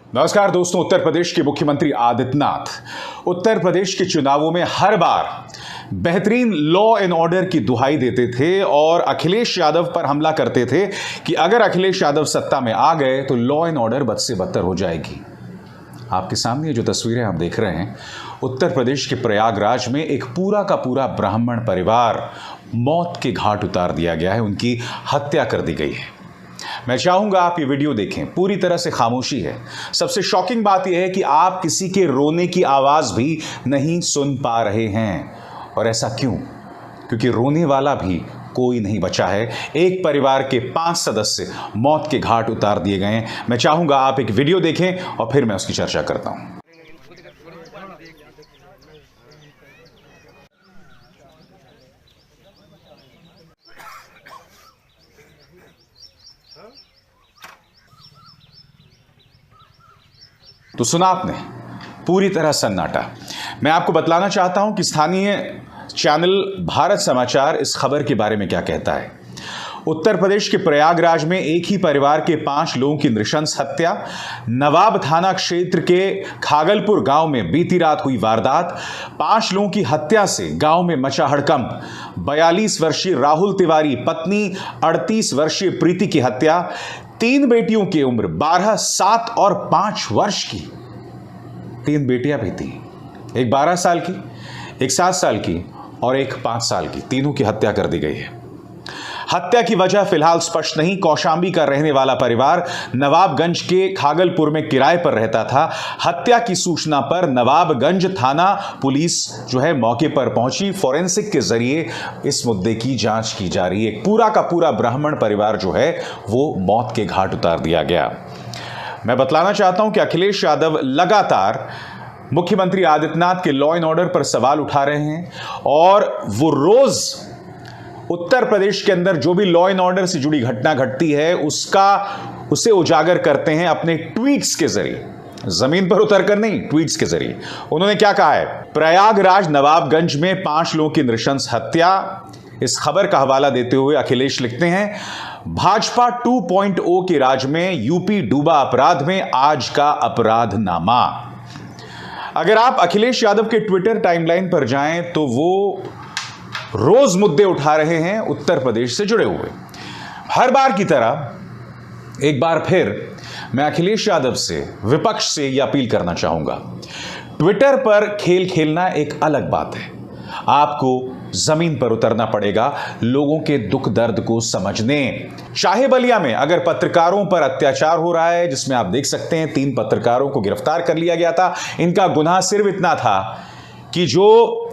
नमस्कार दोस्तों। उत्तर प्रदेश के मुख्यमंत्री आदित्यनाथ उत्तर प्रदेश के चुनावों में हर बार बेहतरीन लॉ एंड ऑर्डर की दुहाई देते थे और अखिलेश यादव पर हमला करते थे कि अगर अखिलेश यादव सत्ता में आ गए तो लॉ एंड ऑर्डर बद से बदतर हो जाएगी। आपके सामने जो तस्वीरें आप देख रहे हैं, उत्तर प्रदेश के प्रयागराज में एक पूरा का पूरा ब्राह्मण परिवार मौत के घाट उतार दिया गया है, उनकी हत्या कर दी गई है। मैं चाहूंगा आप ये वीडियो देखें, पूरी तरह से खामोशी है। सबसे शॉकिंग बात यह है कि आप किसी के रोने की आवाज भी नहीं सुन पा रहे हैं। और ऐसा क्यों? क्योंकि रोने वाला भी कोई नहीं बचा है। एक परिवार के 5 सदस्य मौत के घाट उतार दिए गए हैं। मैं चाहूंगा आप एक वीडियो देखें और फिर मैं उसकी चर्चा करता हूं। तो सुना आपने, पूरी तरह सन्नाटा। मैं आपको बतलाना चाहता हूं कि स्थानीय चैनल भारत समाचार इस खबर के बारे में क्या कहता है। उत्तर प्रदेश के प्रयागराज में एक ही परिवार के 5 लोगों की नृशंस हत्या। नवाब थाना क्षेत्र के खागलपुर गांव में बीती रात हुई वारदात। 5 लोगों की हत्या से गांव में मचा हड़कंप। 42 वर्षीय राहुल तिवारी पत्नी 38 वर्षीय प्रीति की हत्या। 3 बेटियों की उम्र 12, 7 और 5 वर्ष की। 3 बेटियां भी थी, एक 12 साल की, एक 7 साल की और एक 5 साल की। तीनों की हत्या कर दी गई है। हत्या की वजह फिलहाल स्पष्ट नहीं। कौशांबी का रहने वाला परिवार नवाबगंज के खागलपुर में किराए पर रहता था। हत्या की सूचना पर नवाबगंज थाना पुलिस जो है मौके पर पहुंची। फोरेंसिक के जरिए इस मुद्दे की जांच की जा रही है। पूरा का पूरा ब्राह्मण परिवार जो है वो मौत के घाट उतार दिया गया। मैं बतलाना चाहता हूं कि अखिलेश यादव लगातार मुख्यमंत्री आदित्यनाथ के लॉ एंड ऑर्डर पर सवाल उठा रहे हैं और वो रोज उत्तर प्रदेश के अंदर जो भी लॉ एंड ऑर्डर से जुड़ी घटना घटती है उसे उजागर करते हैं अपने ट्वीट्स के जरिए। जमीन पर उतरकर नहीं, ट्वीट्स के जरिए। उन्होंने क्या कहा है? प्रयागराज नवाबगंज में 5 लोगों की नृशंस हत्या। इस खबर का हवाला देते हुए अखिलेश लिखते हैं, भाजपा 2.0 के राज में यूपी डूबा अपराध में, आज का अपराधनामा। अगर आप अखिलेश यादव के ट्विटर टाइमलाइन पर जाएं तो वो रोज मुद्दे उठा रहे हैं उत्तर प्रदेश से जुड़े हुए। हर बार की तरह एक बार फिर मैं अखिलेश यादव से, विपक्ष से यह अपील करना चाहूंगा, ट्विटर पर खेल खेलना एक अलग बात है। आपको जमीन पर उतरना पड़ेगा लोगों के दुख दर्द को समझने। चाहे बलिया में अगर पत्रकारों पर अत्याचार हो रहा है, जिसमें आप देख सकते हैं 3 पत्रकारों को गिरफ्तार कर लिया गया था। इनका गुनाह सिर्फ इतना था कि जो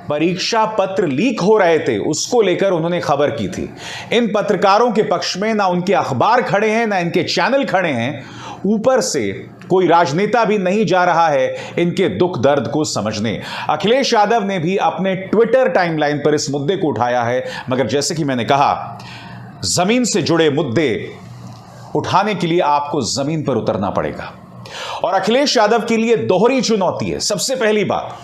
परीक्षा पत्र लीक हो रहे थे उसको लेकर उन्होंने खबर की थी। इन पत्रकारों के पक्ष में ना उनके अखबार खड़े हैं, ना इनके चैनल खड़े हैं। ऊपर से कोई राजनेता भी नहीं जा रहा है इनके दुख दर्द को समझने। अखिलेश यादव ने भी अपने ट्विटर टाइमलाइन पर इस मुद्दे को उठाया है, मगर जैसे कि मैंने कहा, जमीन से जुड़े मुद्दे उठाने के लिए आपको जमीन पर उतरना पड़ेगा। और अखिलेश यादव के लिए दोहरी चुनौती है। सबसे पहली बात,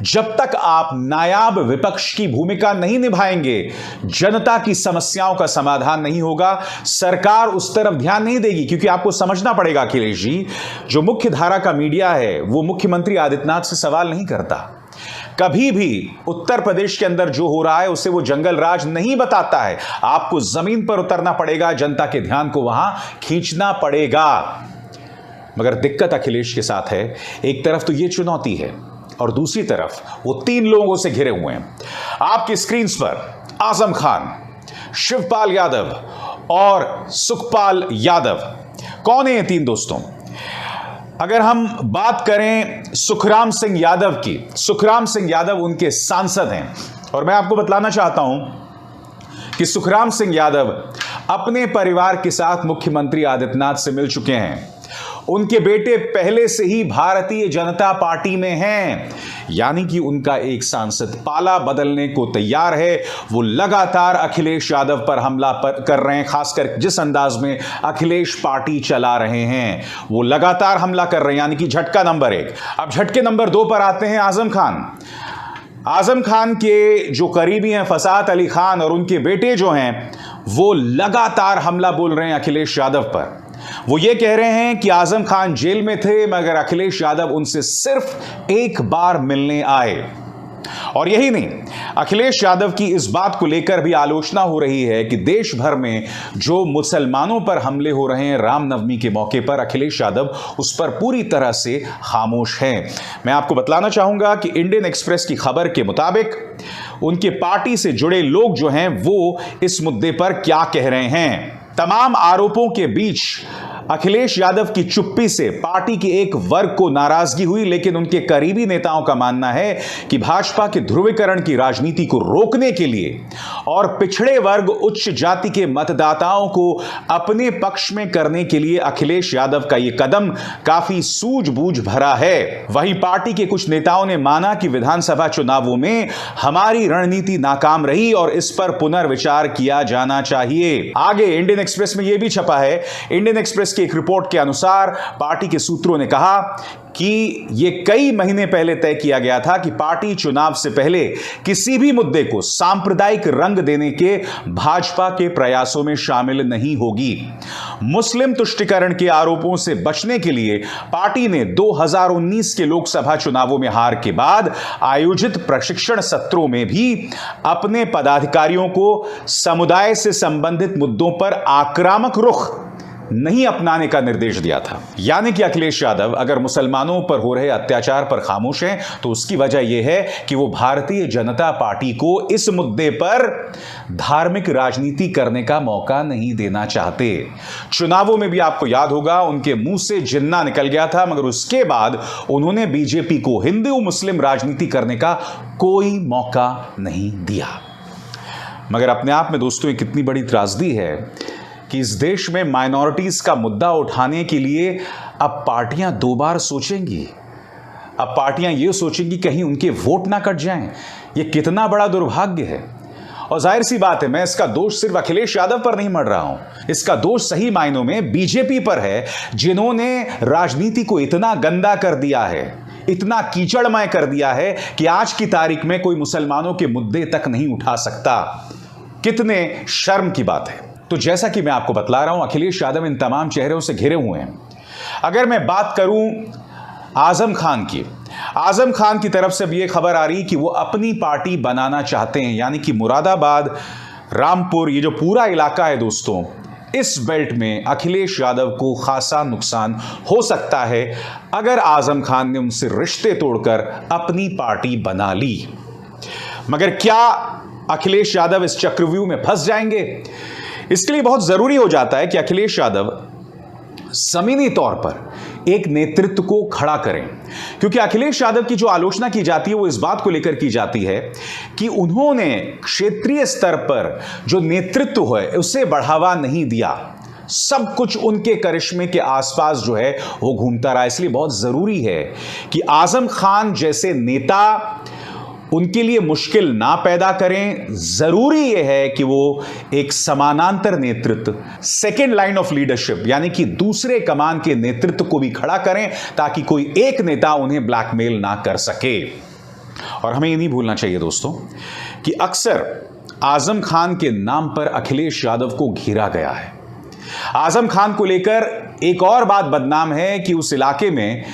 जब तक आप नायाब विपक्ष की भूमिका नहीं निभाएंगे, जनता की समस्याओं का समाधान नहीं होगा। सरकार उस तरफ ध्यान नहीं देगी, क्योंकि आपको समझना पड़ेगा अखिलेश जी, जो मुख्य धारा का मीडिया है वो मुख्यमंत्री आदित्यनाथ से सवाल नहीं करता। कभी भी उत्तर प्रदेश के अंदर जो हो रहा है उसे वो जंगल राज नहीं बताता है। आपको जमीन पर उतरना पड़ेगा, जनता के ध्यान को वहां खींचना पड़ेगा। मगर दिक्कत अखिलेश के साथ है, एक तरफ तो ये चुनौती है और दूसरी तरफ वो 3 लोगों से घिरे हुए हैं। आपकी स्क्रीन पर आजम खान, शिवपाल यादव और सुखपाल यादव। कौन है ये 3 दोस्तों? अगर हम बात करें सुखराम सिंह यादव की, सुखराम सिंह यादव उनके सांसद हैं। और मैं आपको बतलाना चाहता हूं कि सुखराम सिंह यादव अपने परिवार के साथ मुख्यमंत्री आदित्यनाथ से मिल चुके हैं। उनके बेटे पहले से ही भारतीय जनता पार्टी में हैं, यानी कि उनका एक सांसद पाला बदलने को तैयार है। वो लगातार अखिलेश यादव पर हमला कर रहे हैं, खासकर जिस अंदाज में अखिलेश पार्टी चला रहे हैं वो लगातार हमला कर रहे हैं, यानी कि झटका नंबर 1। अब झटके नंबर 2 पर आते हैं आजम खान। आजम खान के जो करीबी हैं फसाद अली खान और उनके बेटे जो हैं वो लगातार हमला बोल रहे हैं अखिलेश यादव पर। वो ये कह रहे हैं कि आजम खान जेल में थे मगर अखिलेश यादव उनसे सिर्फ एक बार मिलने आए। और यही नहीं, अखिलेश यादव की इस बात को लेकर भी आलोचना हो रही है कि देश भर में जो मुसलमानों पर हमले हो रहे हैं रामनवमी के मौके पर, अखिलेश यादव उस पर पूरी तरह से खामोश हैं। मैं आपको बतलाना चाहूंगा कि इंडियन एक्सप्रेस की खबर के मुताबिक उनके पार्टी से जुड़े लोग जो हैं वो इस मुद्दे पर क्या कह रहे हैं। तमाम आरोपों के बीच अखिलेश यादव की चुप्पी से पार्टी के एक वर्ग को नाराजगी हुई, लेकिन उनके करीबी नेताओं का मानना है कि भाजपा के ध्रुवीकरण की राजनीति को रोकने के लिए और पिछड़े वर्ग उच्च जाति के मतदाताओं को अपने पक्ष में करने के लिए अखिलेश यादव का यह कदम काफी सूझबूझ भरा है। वहीं पार्टी के कुछ नेताओं ने माना कि विधानसभा चुनावों में हमारी रणनीति नाकाम रही और इस पर पुनर्विचार किया जाना चाहिए। आगे इंडियन एक्सप्रेस में यह भी छपा है। इंडियन एक्सप्रेस की एक रिपोर्ट के अनुसार पार्टी के सूत्रों ने कहा कि यह कई महीने पहले तय किया गया था कि पार्टी चुनाव से पहले किसी भी मुद्दे को सांप्रदायिक रंग देने के भाजपा के प्रयासों में शामिल नहीं होगी। मुस्लिम तुष्टीकरण के आरोपों से बचने के लिए पार्टी ने 2019 के लोकसभा चुनावों में हार के बाद आयोजित प्रशिक्षण सत्रों में भी अपने पदाधिकारियों को समुदाय से संबंधित मुद्दों पर आक्रामक रुख नहीं अपनाने का निर्देश दिया था। यानी कि अखिलेश यादव अगर मुसलमानों पर हो रहे अत्याचार पर खामोश हैं तो उसकी वजह यह है कि वो भारतीय जनता पार्टी को इस मुद्दे पर धार्मिक राजनीति करने का मौका नहीं देना चाहते। चुनावों में भी आपको याद होगा उनके मुंह से जिन्ना निकल गया था, मगर उसके बाद उन्होंने बीजेपी को हिंदू मुस्लिम राजनीति करने का कोई मौका नहीं दिया। मगर अपने आप में दोस्तों ये कितनी बड़ी त्रासदी है कि इस देश में माइनॉरिटीज का मुद्दा उठाने के लिए अब पार्टियां दो बार सोचेंगी। अब पार्टियां ये सोचेंगी कहीं उनके वोट ना कट जाएं। ये कितना बड़ा दुर्भाग्य है। और जाहिर सी बात है, मैं इसका दोष सिर्फ अखिलेश यादव पर नहीं मढ़ रहा हूं, इसका दोष सही मायनों में बीजेपी पर है, जिन्होंने राजनीति को इतना गंदा कर दिया है, इतना कीचड़मय कर दिया है कि आज की तारीख में कोई मुसलमानों के मुद्दे तक नहीं उठा सकता। कितने शर्म की बात है। तो जैसा कि मैं आपको बतला रहा हूं, अखिलेश यादव इन तमाम चेहरों से घिरे हुए हैं। अगर मैं बात करूं आजम खान की, आजम खान की तरफ से भी यह खबर आ रही कि वो अपनी पार्टी बनाना चाहते हैं। यानी कि मुरादाबाद, रामपुर, ये जो पूरा इलाका है दोस्तों, इस बेल्ट में अखिलेश यादव को खासा नुकसान हो सकता है अगर आजम खान ने उनसे रिश्ते तोड़कर अपनी पार्टी बना ली। मगर क्या अखिलेश यादव इस चक्रव्यूह में फंस जाएंगे? इसके लिए बहुत जरूरी हो जाता है कि अखिलेश यादव जमीनी तौर पर एक नेतृत्व को खड़ा करें, क्योंकि अखिलेश यादव की जो आलोचना की जाती है वो इस बात को लेकर की जाती है कि उन्होंने क्षेत्रीय स्तर पर जो नेतृत्व है उसे बढ़ावा नहीं दिया। सब कुछ उनके करिश्मे के आसपास जो है वो घूमता रहा। इसलिए बहुत जरूरी है कि आजम खान जैसे नेता उनके लिए मुश्किल ना पैदा करें। जरूरी यह है कि वो एक समानांतर नेतृत्व, सेकेंड लाइन ऑफ लीडरशिप, यानी कि दूसरे कमान के नेतृत्व को भी खड़ा करें ताकि कोई एक नेता उन्हें ब्लैकमेल ना कर सके। और हमें ये नहीं भूलना चाहिए दोस्तों कि अक्सर आजम खान के नाम पर अखिलेश यादव को घेरा गया है। आजम खान को लेकर एक और बात बदनाम है कि उस इलाके में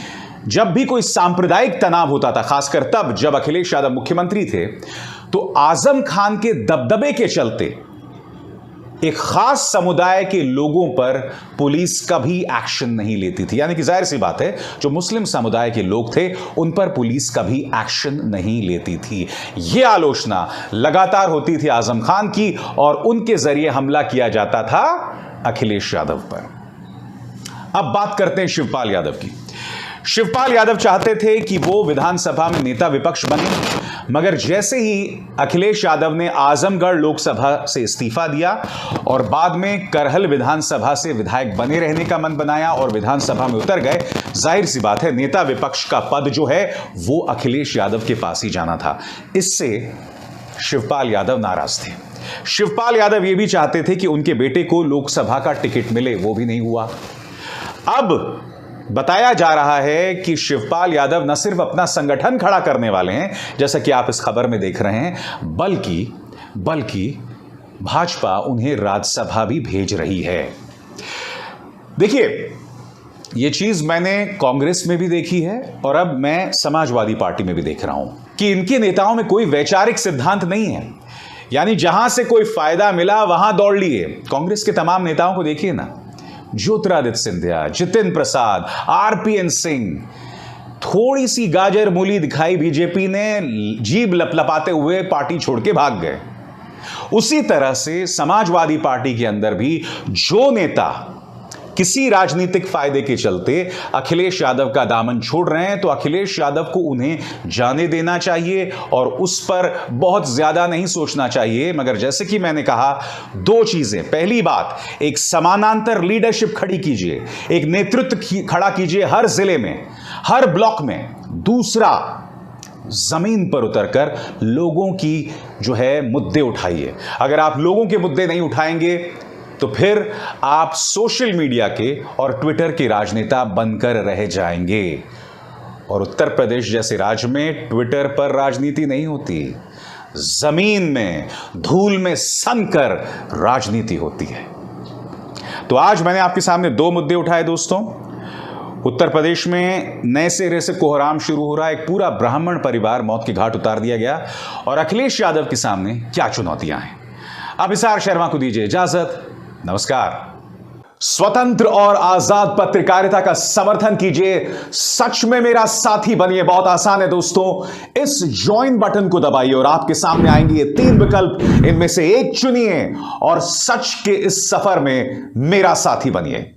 जब भी कोई सांप्रदायिक तनाव होता था, खासकर तब जब अखिलेश यादव मुख्यमंत्री थे, तो आजम खान के दबदबे के चलते एक खास समुदाय के लोगों पर पुलिस कभी एक्शन नहीं लेती थी। यानी कि जाहिर सी बात है, जो मुस्लिम समुदाय के लोग थे उन पर पुलिस कभी एक्शन नहीं लेती थी। यह आलोचना लगातार होती थी आजम खान की और उनके जरिए हमला किया जाता था अखिलेश यादव पर। अब बात करते हैं शिवपाल यादव की। शिवपाल यादव चाहते थे कि वो विधानसभा में नेता विपक्ष बने, मगर जैसे ही अखिलेश यादव ने आजमगढ़ लोकसभा से इस्तीफा दिया और बाद में करहल विधानसभा से विधायक बने रहने का मन बनाया और विधानसभा में उतर गए, जाहिर सी बात है नेता विपक्ष का पद जो है वो अखिलेश यादव के पास ही जाना था। इससे शिवपाल यादव नाराज थे। शिवपाल यादव ये भी चाहते थे कि उनके बेटे को लोकसभा का टिकट मिले, वो भी नहीं हुआ। अब बताया जा रहा है कि शिवपाल यादव न सिर्फ अपना संगठन खड़ा करने वाले हैं, जैसा कि आप इस खबर में देख रहे हैं, बल्कि भाजपा उन्हें राज्यसभा भी भेज रही है। देखिए, ये चीज मैंने कांग्रेस में भी देखी है और अब मैं समाजवादी पार्टी में भी देख रहा हूं कि इनके नेताओं में कोई वैचारिक सिद्धांत नहीं है। यानी जहां से कोई फायदा मिला वहां दौड़ लिए। कांग्रेस के तमाम नेताओं को देखिए ना, ज्योतिरादित्य सिंधिया, जितिन प्रसाद, आरपीएन सिंह, थोड़ी सी गाजर मूली दिखाई बीजेपी ने, जीभ लपलपाते हुए पार्टी छोड़ के भाग गए। उसी तरह से समाजवादी पार्टी के अंदर भी जो नेता किसी राजनीतिक फायदे के चलते अखिलेश यादव का दामन छोड़ रहे हैं, तो अखिलेश यादव को उन्हें जाने देना चाहिए और उस पर बहुत ज्यादा नहीं सोचना चाहिए। मगर जैसे कि मैंने कहा, दो चीजें। पहली बात, एक समानांतर लीडरशिप खड़ी कीजिए, एक नेतृत्व खड़ा कीजिए हर जिले में, हर ब्लॉक में। दूसरा, जमीन पर उतरकर लोगों की जो है मुद्दे उठाइए। अगर आप लोगों के मुद्दे नहीं उठाएंगे तो फिर आप सोशल मीडिया के और ट्विटर के राजनेता बनकर रह जाएंगे। और उत्तर प्रदेश जैसे राज्य में ट्विटर पर राजनीति नहीं होती, जमीन में धूल में सनकर राजनीति होती है। तो आज मैंने आपके सामने दो मुद्दे उठाए दोस्तों। उत्तर प्रदेश में नए सिरे से कोहराम शुरू हो रहा है, एक पूरा ब्राह्मण परिवार मौत के घाट उतार दिया गया, और अखिलेश यादव के सामने क्या चुनौतियां हैं। अब हिसार शर्मा को दीजिए इजाजत। नमस्कार। स्वतंत्र और आजाद पत्रकारिता का समर्थन कीजिए, सच में मेरा साथी बनिए। बहुत आसान है दोस्तों, इस ज्वाइन बटन को दबाइए और आपके सामने आएंगे ये 3 विकल्प, इनमें से एक चुनिए और सच के इस सफर में मेरा साथी बनिए।